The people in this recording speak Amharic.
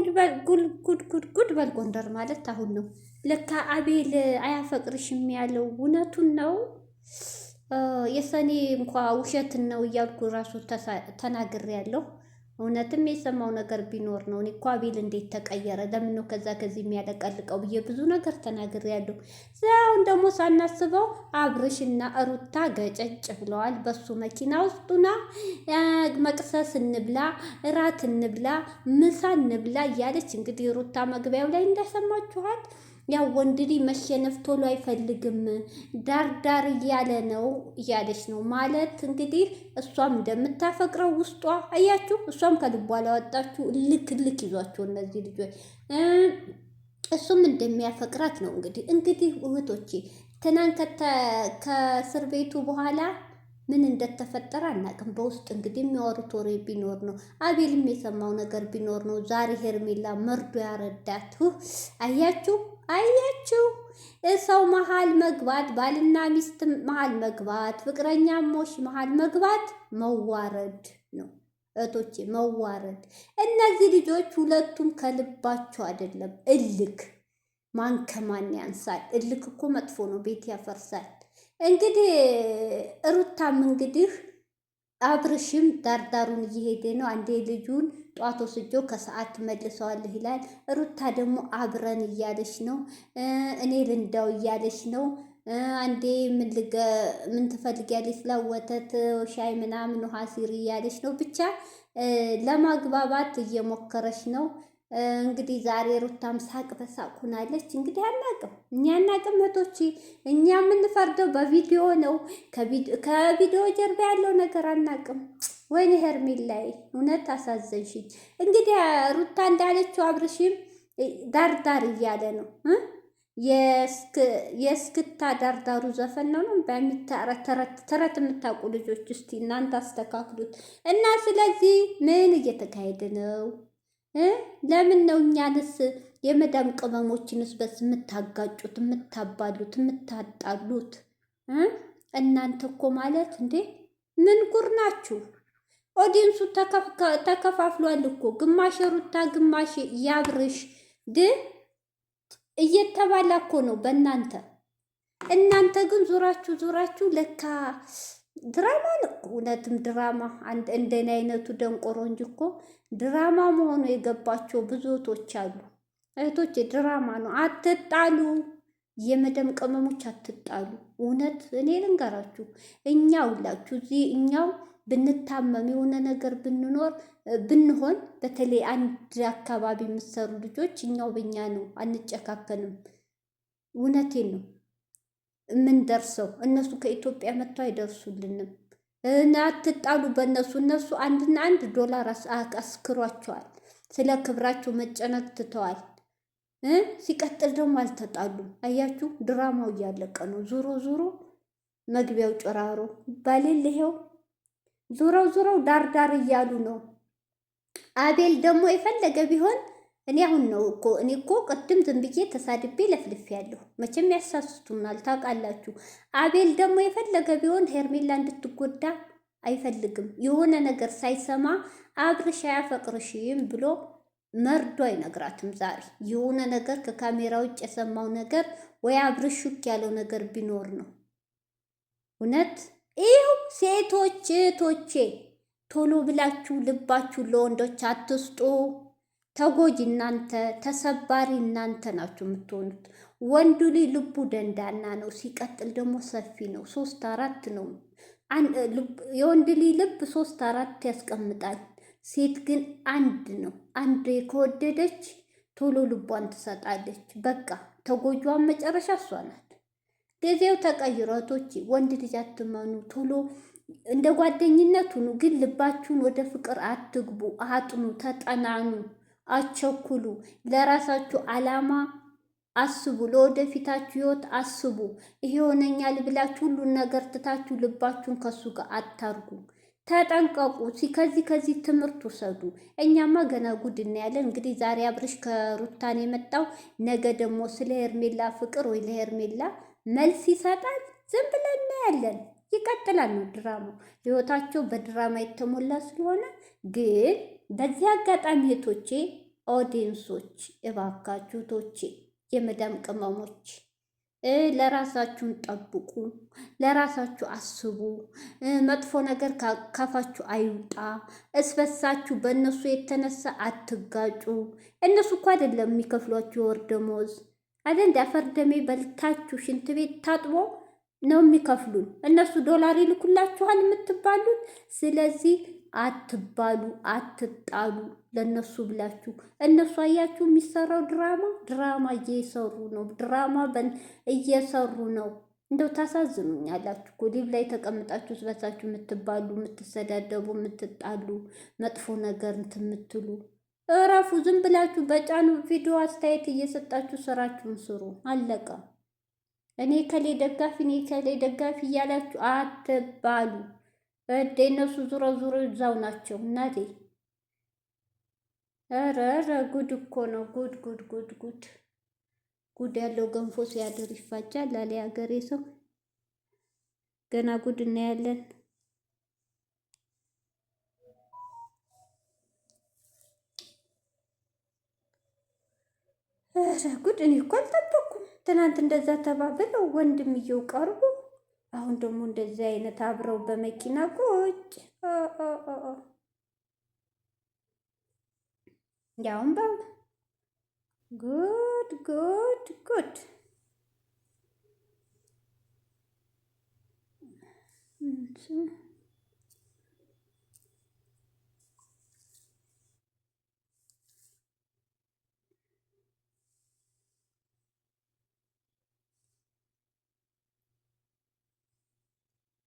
ጉድ በል ጎንደር ማለት አሁን ነው። ለካ አቤል አያፈቅርሽም ያለው እውነቱን ነው። የሰኔ እንኳ ውሸትን ነው እያልኩ ራሱ ተናግሬያለሁ። እውነትም የሰማው ነገር ቢኖር ነው። እኔ እኮ አቤል እንዴት ተቀየረ? ለምን ነው ከዛ ከዚህ የሚያለቀልቀው ብዬ ብዙ ነገር ተናግሬያለሁ። አሁን ደግሞ ሳናስበው አብርሽና ሩታ ገጨጭ ብለዋል። በሱ መኪና ውስጡና መቅሰስ እንብላ፣ እራት እንብላ፣ ምሳ እንብላ እያለች እንግዲህ ሩታ መግቢያው ላይ እንዳሰማችኋት ያው ወንድ ልጅ መሸነፍ ቶሎ አይፈልግም፣ ዳር እያለ ነው እያለች ነው ማለት እንግዲህ እሷም እንደምታፈቅረው ውስጧ አያችሁ፣ እሷም ከልቧ አላወጣችሁ። ልክ ይዟቸው እነዚህ ልጆች እሱም እንደሚያፈቅራት ነው። እንግዲህ እህቶቼ ትናንት ከእስር ቤቱ በኋላ ምን እንደተፈጠረ አናውቅም። በውስጥ እንግዲህ የሚያወሩት ወሬ ቢኖር ነው፣ አቤልም የሰማው ነገር ቢኖር ነው ዛሬ ሄርሜላ መርዶ ያረዳት። አያችሁ ሰው መሃል መግባት፣ ባልና ሚስት መሃል መግባት፣ ፍቅረኛሞች መሃል መግባት መዋረድ ነው እህቶቼ፣ መዋረድ። እነዚህ ልጆች ሁለቱም ከልባቸው አይደለም። እልክ ማን ከማን ያንሳል? እልክ እኮ መጥፎ ነው፣ ቤት ያፈርሳል። እንግዲህ ሩታም እንግዲህ አብርሽም ዳርዳሩን እየሄደ ነው። አንዴ ልጁን ጧት ወስጆ ከሰዓት መልሰዋለሁ ይላል። ሩታ ደግሞ አብረን እያለች ነው። እኔ ልንዳው እያለች ነው። አንዴ ምን ትፈልጊያለሽ? ስላወተት ሻይ ምናምን ውሃ ሲሪ እያለች ነው። ብቻ ለማግባባት እየሞከረች ነው። እንግዲህ ዛሬ ሩታም ሳቅ በሳቅ ሆናለች። እንግዲህ አናቅም፣ እኛ አናቅም እህቶቼ። እኛ የምንፈርደው በቪዲዮ ነው። ከቪዲዮ ጀርባ ያለው ነገር አናቅም። ወይኔ ሄርሜላዬ እውነት አሳዘንሽኝ። እንግዲህ ሩታ እንዳለችው አብርሽም ዳርዳር እያለ ነው። የእስክታ ዳርዳሩ ዘፈን ነው ተረት የምታውቁ ልጆች እስቲ እናንተ አስተካክሉት እና ስለዚህ ምን እየተካሄደ ነው? ለምን ነው እኛንስ የመዳም ቅመሞችንስ በስ የምታጋጩት፣ የምታባሉት፣ የምታጣሉት? እናንተ እኮ ማለት እንዴ ምን ጉር ናችሁ? ኦዲንሱ ተከፋፍሏል እኮ ግማሽ ሩታ ግማሽ ያብርሽ ግን እየተባላ እኮ ነው በእናንተ። እናንተ ግን ዙራችሁ ለካ ድራማ ነው። እውነትም ድራማ እንደኔ አይነቱ ደንቆሮ እንጂ እኮ ድራማ መሆኑ የገባቸው ብዙ እህቶች አሉ። እህቶች ድራማ ነው። አትጣሉ፣ የመደም ቅመሞች አትጣሉ። እውነት እኔ ልንገራችሁ፣ እኛ ሁላችሁ እዚህ እኛው ብንታመም የሆነ ነገር ብንሆን በተለይ አንድ አካባቢ የምትሰሩ ልጆች እኛው በእኛ ነው፣ አንጨካከንም። እውነቴን ነው የምንደርሰው። እነሱ ከኢትዮጵያ መጥተው አይደርሱልንም። አትጣሉ በእነሱ። እነሱ አንድና አንድ ዶላር አስክሯቸዋል። ስለ ክብራቸው መጨነቅ ትተዋል። ሲቀጥል ደግሞ አልተጣሉም። አያችሁ ድራማው እያለቀ ነው። ዙሮ መግቢያው ጭራሮ ባሌል ይሄው ዙረው ዳር እያሉ ነው። አቤል ደግሞ የፈለገ ቢሆን እኔ እኮ ቅድም ዝም ብዬ ተሳድቤ ለፍልፌ ያለሁ መቼም ያሳስቱናል ታውቃላችሁ። አቤል ደግሞ የፈለገ ቢሆን ሄርሜላ እንድትጎዳ አይፈልግም። የሆነ ነገር ሳይሰማ አብርሽ አያፈቅርሽም ብሎ መርዶ አይነግራትም። ዛሬ የሆነ ነገር ከካሜራ ውጭ የሰማው ነገር ወይ አብርሽ ሹክ ያለው ነገር ቢኖር ነው። እውነት ይኸው ሴቶች እህቶቼ ቶሎ ብላችሁ ልባችሁ ለወንዶች አትስጡ። ተጎጂ እናንተ፣ ተሰባሪ እናንተ ናችሁ የምትሆኑት። ወንዱ ልቡ ደንዳና ነው። ሲቀጥል ደግሞ ሰፊ ነው። 3-4 ነው። የወንድ ልብ 3-4 ያስቀምጣል። ሴት ግን አንድ ነው። አንድ ከወደደች ቶሎ ልቧን ትሰጣለች። በቃ ተጎጇን መጨረሻ እሷ ናት። ጊዜው ተቀይሯቶች። ወንድ ልጅ አትመኑ። ቶሎ እንደ ጓደኝነት ሁኑ፣ ግን ልባችሁን ወደ ፍቅር አትግቡ። አጥኑ፣ ተጠናኑ፣ አቸኩሉ። ለራሳችሁ አላማ አስቡ። ለወደፊታችሁ ህይወት አስቡ። ይሄ ሆነኛል ብላችሁ ሁሉን ነገር ትታችሁ ልባችሁን ከሱ ጋር አታርጉ። ተጠንቀቁ። ከዚህ ትምህርት ውሰዱ። እኛማ ገና ጉድ እናያለን። እንግዲህ ዛሬ አብርሽ ከሩታን የመጣው ነገ ደግሞ ስለ ሄርሜላ ፍቅር ወይ ለሄርሜላ መልስ ይሰጣል። ዝም ብለን እናያለን። ይቀጥላል ነው ድራማው። ህይወታቸው በድራማ የተሞላ ስለሆነ ግን በዚህ አጋጣሚ እህቶቼ ኦዲየንሶች እባካችሁ ቶቼ የመዳም ቅመሞች ለራሳችሁን ጠብቁ፣ ለራሳችሁ አስቡ። መጥፎ ነገር ካፋችሁ አይውጣ። እስበሳችሁ በእነሱ የተነሳ አትጋጩ። እነሱ እኮ አይደለም የሚከፍሏችሁ የወር ደመወዝ አይደል? አፈር ደሜ በልታችሁ ሽንት ቤት ታጥቦ ነው የሚከፍሉን። እነሱ ዶላር ይልኩላችኋል የምትባሉት። ስለዚህ አትባሉ፣ አትጣሉ ለነሱ ብላችሁ። እነሱ አያችሁ የሚሰራው ድራማ እየሰሩ ነው። እየሰሩ ነው። እንደው ታሳዝኑኛላችሁ እኮ ሊቭ ላይ ተቀምጣችሁ ስበሳችሁ የምትባሉ፣ የምትሰዳደቡ፣ የምትጣሉ፣ መጥፎ ነገር እንትን የምትሉ እረፉ። ዝም ብላችሁ በጫኑ ቪዲዮ አስተያየት እየሰጣችሁ ስራችሁን ስሩ። አለቀ። እኔ ከሌ ደጋፊ እያላችሁ አትባሉ። እነሱ ዙሮ እዛው ናቸው እናቴ። ኧረ ጉድ እኮ ነው። ጉድ ያለው ገንፎ ሲያድር ይፋጃል አለ ሀገሬ ሰው። ገና ጉድ እናያለን። ኧረ ጉድ! እኔ እኮ አልጠበኩም። ትናንት እንደዛ ተባብለው ወንድምየው ቀርቦ አሁን ደግሞ እንደዚህ አይነት አብረው በመኪና ቁጭ ያውን ጉድ